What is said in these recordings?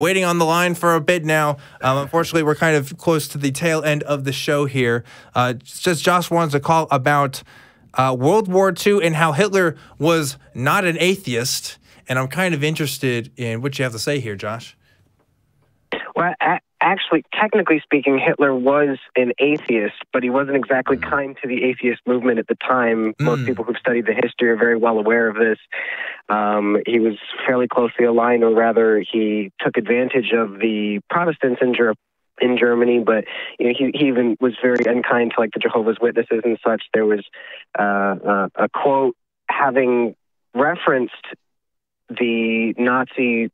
waiting on the line for a bit now. Unfortunately, we're kind of close to the tail end of the show here. Just Josh wanted to call about World War II and how Hitler was not an atheist. And I'm kind of interested in what you have to say here, Josh. Well, actually, technically speaking, Hitler was an atheist, but he wasn't exactly kind to the atheist movement at the time. Most people who've studied the history are very well aware of this. He was fairly closely aligned, or rather, he took advantage of the Protestants in Germany, but he even was very unkind to like the Jehovah's Witnesses and such. There was a quote having referenced the Nazi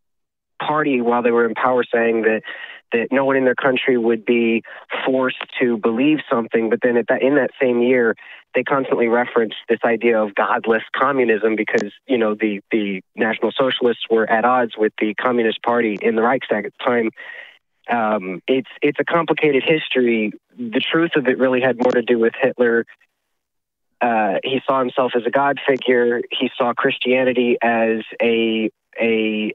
party while they were in power, saying that no one in their country would be forced to believe something. But then in that same year, they constantly referenced this idea of godless communism because, the National Socialists were at odds with the Communist Party in the Reichstag at the time. It's a complicated history. The truth of it really had more to do with Hitler. He saw himself as a god figure. He saw Christianity as a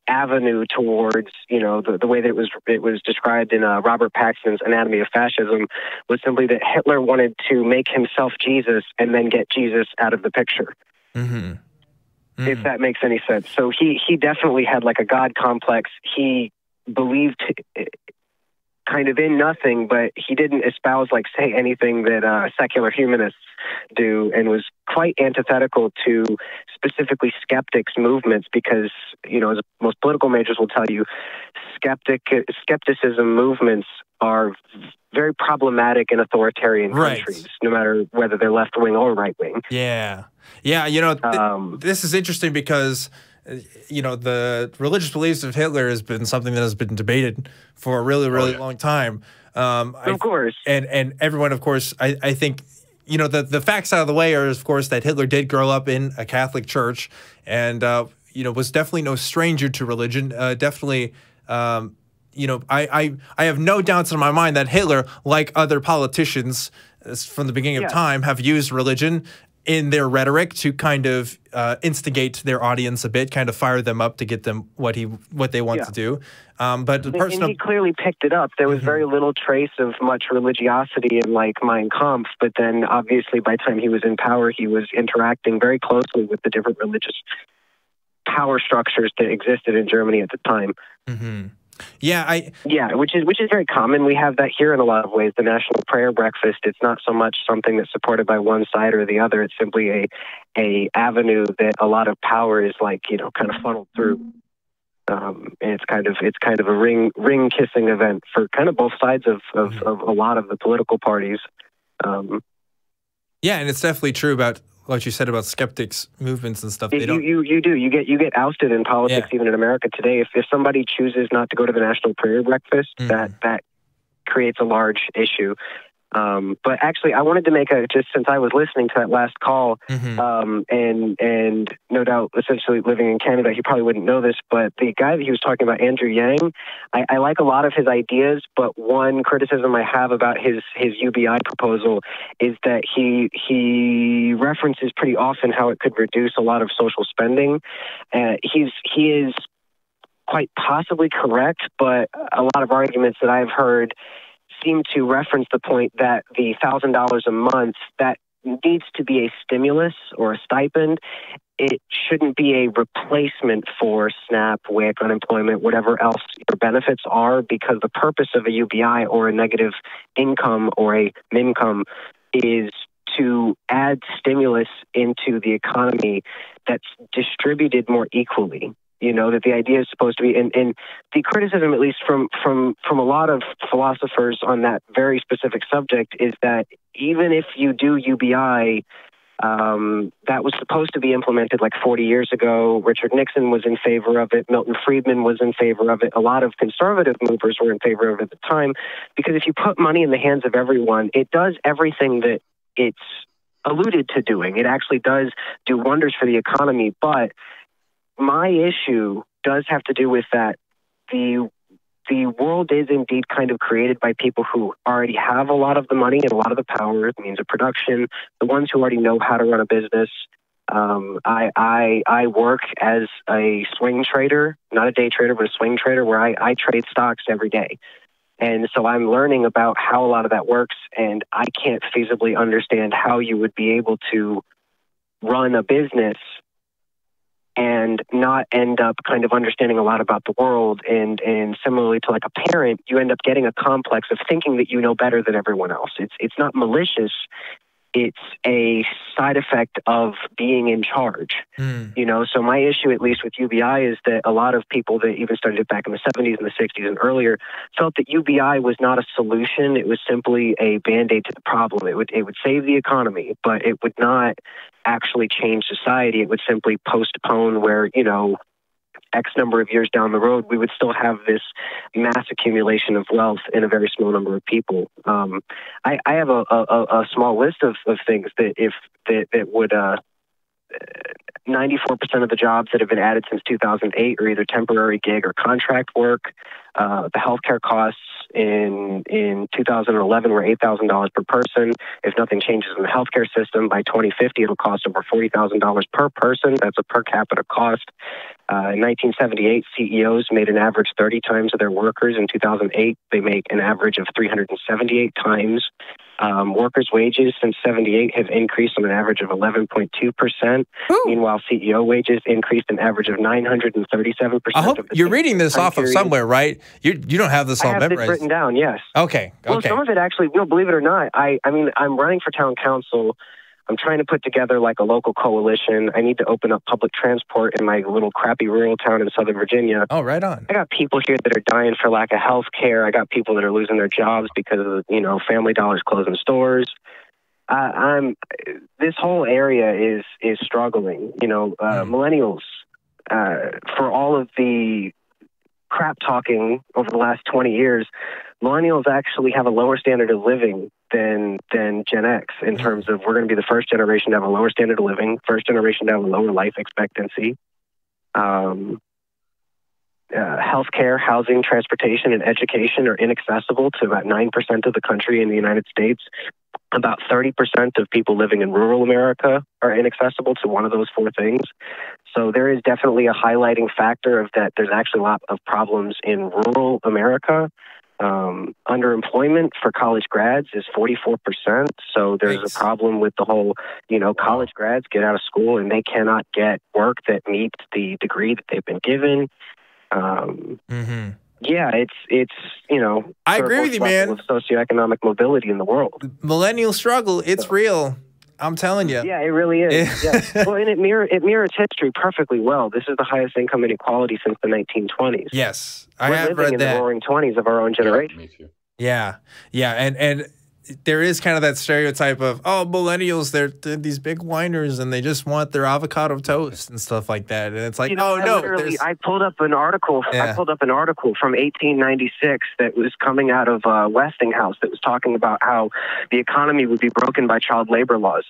avenue towards, the way that it was described in Robert Paxton's Anatomy of Fascism was simply that Hitler wanted to make himself Jesus and then get Jesus out of the picture. If that makes any sense. So he definitely had like a God complex. He believed kind of in nothing, but he didn't espouse, say anything that secular humanists do, and was quite antithetical to specifically skeptics movements because, as most political majors will tell you, skepticism movements are very problematic in authoritarian countries, no matter whether they're left-wing or right-wing. Yeah. This is interesting because the religious beliefs of Hitler has been something that has been debated for a really, really long time. Of course. And everyone, of course, I think, the facts out of the way are, of course, that Hitler did grow up in a Catholic church and, was definitely no stranger to religion. Definitely, I have no doubts in my mind that Hitler, like other politicians from the beginning of time, have used religion in their rhetoric to kind of instigate their audience a bit, kind of fire them up to get them what they want to do. But the person, and he clearly picked it up. There was very little trace of much religiosity in Mein Kampf, but then obviously by the time he was in power, he was interacting very closely with the different religious power structures that existed in Germany at the time. Which is very common. We have that here in a lot of ways. The National Prayer Breakfast, it's not so much something that's supported by one side or the other. It's simply a avenue that a lot of power is kind of funneled through. And it's kind of a ring kissing event for kind of both sides of a lot of the political parties. And it's definitely true about what you said about skeptics movements and stuff. You do. You get ousted in politics, even in America today. If somebody chooses not to go to the National Prayer Breakfast, that creates a large issue. But actually, I wanted to make just since I was listening to that last call, and no doubt, essentially living in Canada, he probably wouldn't know this, but the guy that he was talking about, Andrew Yang, I like a lot of his ideas, but one criticism I have about his UBI proposal is that he references pretty often how it could reduce a lot of social spending. He is quite possibly correct, but a lot of arguments that I've heard seem to reference the point that the $1,000 a month, that needs to be a stimulus or a stipend. It shouldn't be a replacement for SNAP, WIC, unemployment, whatever else your benefits are, because the purpose of a UBI or a negative income or a MINCOME is to add stimulus into the economy that's distributed more equally. That the idea is supposed to be, and the criticism, at least from a lot of philosophers on that very specific subject, is that even if you do UBI, that was supposed to be implemented 40 years ago. Richard Nixon was in favor of it. Milton Friedman was in favor of it. A lot of conservative movers were in favor of it at the time, because if you put money in the hands of everyone, it does everything that it's alluded to doing. It actually does do wonders for the economy, but my issue does have to do with that the world is indeed kind of created by people who already have a lot of the money and a lot of the power, the means of production, the ones who already know how to run a business. I work as a swing trader, not a day trader, but a swing trader, where I trade stocks every day. And so I'm learning about how a lot of that works, and I can't feasibly understand how you would be able to run a business and not end up kind of understanding a lot about the world. And similarly to like a parent, you end up getting a complex of thinking that you know better than everyone else. It's not malicious. It's a side effect of being in charge, you know? So my issue, at least with UBI, is that a lot of people that even started it back in the 70s and the 60s and earlier felt that UBI was not a solution. It was simply a Band-Aid to the problem. It would save the economy, but it would not actually change society. It would simply postpone where, you know, X number of years down the road, we would still have this mass accumulation of wealth in a very small number of people. I have a small list of things that that would 94% of the jobs that have been added since 2008 are either temporary gig or contract work. The healthcare costs in 2011 were $8,000 per person. If nothing changes in the healthcare system, by 2050 it'll cost over $40,000 per person. That's a per capita cost. In 1978, CEOs made an average 30 times of their workers. In 2008, they make an average of 378 times. Workers' wages since 78 have increased on an average of 11.2%. Meanwhile, CEO wages increased an average of 937%. I hope you're reading this off of somewhere, right? You don't have this all memorized. I have it written down, yes. Okay. Well, some of it actually, you know, believe it or not, I mean, I'm running for town council. I'm trying to put together like a local coalition. I need to open up public transport in my little crappy rural town in Southern Virginia. Oh, right on. I got people here that are dying for lack of health care. I got people that are losing their jobs because of, you know, Family Dollar's closing stores. This whole area is struggling. You know, millennials, for all of the crap talking over the last 20 years, millennials actually have a lower standard of living than Gen X in terms of we're going to be the first generation to have a lower standard of living, first generation to have a lower life expectancy. Healthcare, housing, transportation, and education are inaccessible to about 9% of the country in the United States. About 30% of people living in rural America are inaccessible to one of those four things. So there is definitely a highlighting factor of that. There's actually a lot of problems in rural America. Underemployment for college grads is 44%. So there's a problem with the whole, you know, college grads get out of school and they cannot get work that meets the degree that they've been given. Yeah, it's you know, I agree with you, man. Of socioeconomic mobility in the world. Millennial struggle, it's real. I'm telling you. Yeah, it really is. Yeah. Well, and it mirrors history perfectly well. This is the highest income inequality since the 1920s. Yes, I have read that. We're living in the roaring 20s of our own generation. Me too. Yeah, yeah, and there is kind of that stereotype of, oh, millennials, they're these big whiners and they just want their avocado toast and stuff like that. And it's like, oh no. I pulled up an article. Yeah. I pulled up an article from 1896 that was coming out of Westinghouse that was talking about how the economy would be broken by child labor laws.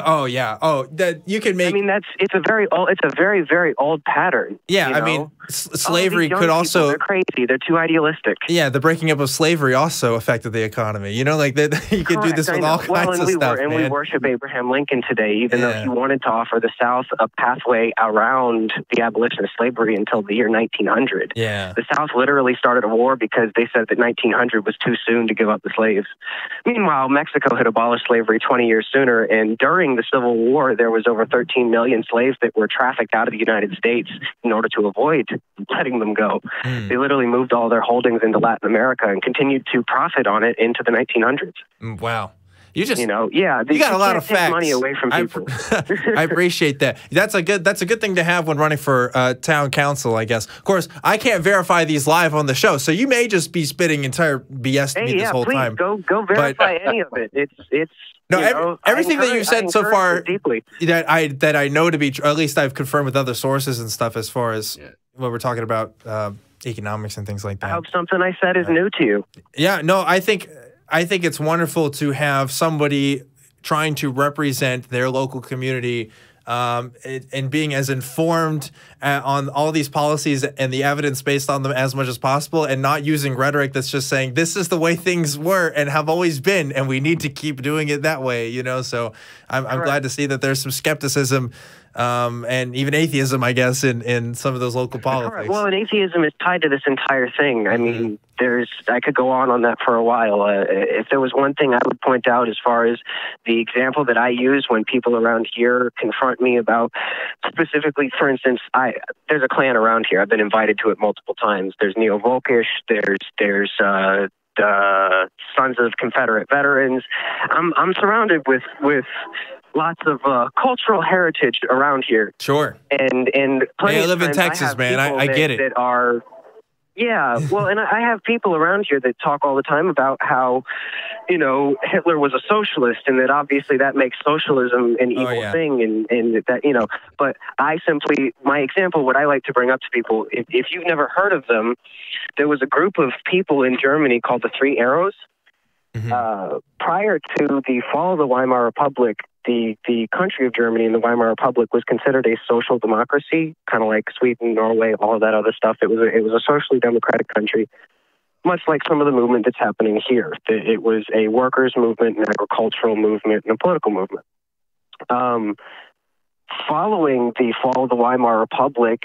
Oh yeah. Oh, that you can make. I mean, it's a very very old pattern. Yeah, you know? I mean, slavery could also. They're crazy. They're too idealistic. Yeah, the breaking up of slavery also affected the economy. You know, like that. You could do this with all kinds of stuff. And we worship Abraham Lincoln today, even though he wanted to offer the South a pathway around the abolition of slavery until the year 1900. Yeah, the South literally started a war because they said that 1900 was too soon to give up the slaves. Meanwhile, Mexico had abolished slavery 20 years sooner, and during the Civil War, there was over 13 million slaves that were trafficked out of the United States in order to avoid letting them go. They literally moved all their holdings into Latin America and continued to profit on it into the 1900s. Wow. You just, you know, yeah, you got a lot of facts. Money away from people. I appreciate that. That's a good thing to have when running for town council, I guess. Of course, I can't verify these live on the show, so you may just be spitting entire BS to me this whole time. Go verify any of it. It's no, everything that you've said so far that I know to be true, at least I've confirmed with other sources and stuff as far as what we're talking about economics and things like that. I hope something I said is new to you. Yeah, no, I think it's wonderful to have somebody trying to represent their local community and being as informed on all these policies and the evidence based on them as much as possible, and not using rhetoric that's just saying this is the way things were and have always been, and we need to keep doing it that way, you know. So I'm glad to see that there's some skepticism and even atheism, I guess, in some of those local politics. Correct. Well, and atheism is tied to this entire thing. I mean, I could go on that for a while. If there was one thing I would point out as far as the example that I use when people around here confront me about, specifically, for instance, there's a clan around here. I've been invited to it multiple times. There's Neo-Volkish. There's Sons of Confederate Veterans. I'm surrounded with lots of cultural heritage around here. Sure. And I live in Texas, man. I get it. That are, yeah. Well, and I have people around here that talk all the time about how, you know, Hitler was a socialist, and that obviously that makes socialism an evil thing, and that, you know. But my example, what I like to bring up to people, if you've never heard of them, there was a group of people in Germany called the Three Arrows. Prior to the fall of the Weimar Republic, the country of Germany and the Weimar Republic was considered a social democracy, kind of like Sweden, Norway, all of that other stuff. It was a socially democratic country, much like some of the movement that's happening here. It was a workers' movement, an agricultural movement, and a political movement. Following the fall of the Weimar Republic,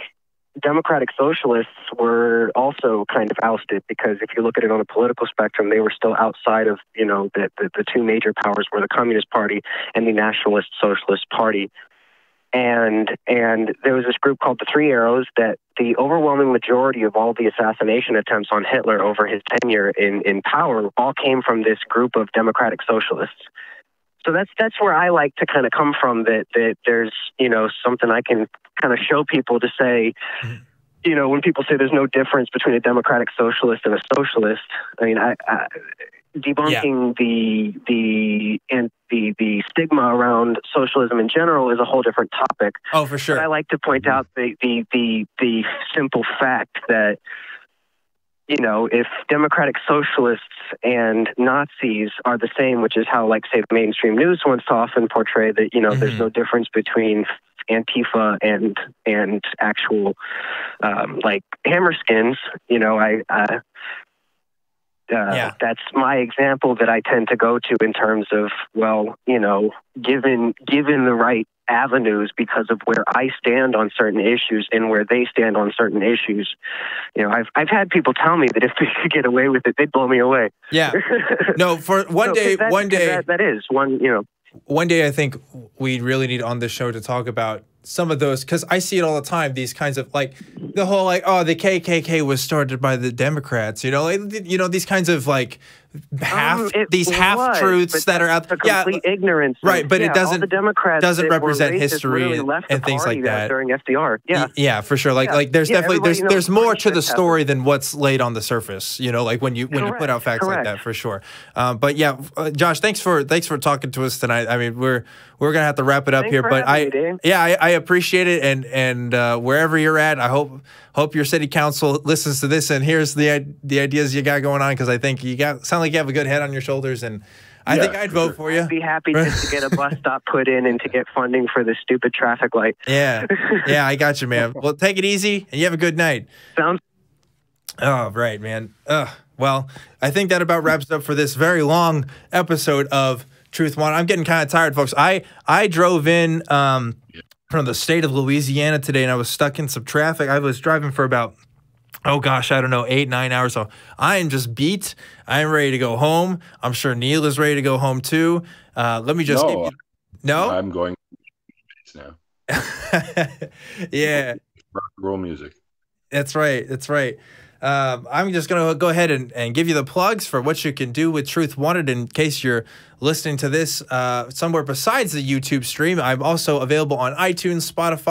democratic socialists were also kind of ousted, because if you look at it on a political spectrum, they were still outside of, you know, the two major powers were the Communist Party and the Nationalist Socialist Party. And there was this group called the Three Arrows that the overwhelming majority of all the assassination attempts on Hitler over his tenure in power all came from this group of democratic socialists. So that's where I like to kind of come from, that there's, you know, something I can kind of show people to say, you know, when people say there's no difference between a democratic socialist and a socialist, I mean, debunking the stigma around socialism in general is a whole different topic. Oh, for sure. But I like to point out the simple fact that, you know, if democratic socialists and Nazis are the same, which is how, like, say, the mainstream news wants to often portray that, you know, there's no difference between Antifa and actual, like, Hammerskins, you know, that's my example that I tend to go to in terms of, well, you know, given the right avenues because of where I stand on certain issues and where they stand on certain issues. You know, I've had people tell me that if they could get away with it, they'd blow me away. Yeah. No, for one day, you know. One day I think we really need on this show to talk about some of those, because I see it all the time, these kinds of, like, the whole, like, oh, the KKK was started by the Democrats, you know, like, you know, these kinds of, like, half-truths that are out there. Complete ignorance. Right, but it doesn't represent racist, history really and things like that. During FDR. Yeah. Yeah, for sure. Like there's definitely, there's more to the story than what's laid on the surface, you know, like when you put out facts like that, for sure. But yeah, Josh, thanks for talking to us tonight. I mean, we're gonna have to wrap it up here, but I appreciate it, and wherever you're at, I hope your city council listens to this and hears the ideas you got going on, because I think sound like you have a good head on your shoulders, and I think I'd vote for you. I'd be happy just to get a bus stop put in and to get funding for this stupid traffic light. Yeah, I got you, man. Well, take it easy, and you have a good night. Sounds. Oh, right, man. Well, I think that about wraps it up for this very long episode of Truth Wanted. I'm getting kind of tired, folks. I drove in from the state of Louisiana today, and I was stuck in some traffic. I was driving for about, oh gosh, I don't know, 8-9 hours. So I am just beat. I'm ready to go home. I'm sure Neil is ready to go home too. Let me just no. I'm going now. Yeah. Rock and roll music. That's right. That's right. I'm just going to go ahead and give you the plugs for what you can do with Truth Wanted in case you're listening to this somewhere besides the YouTube stream. I'm also available on iTunes, Spotify,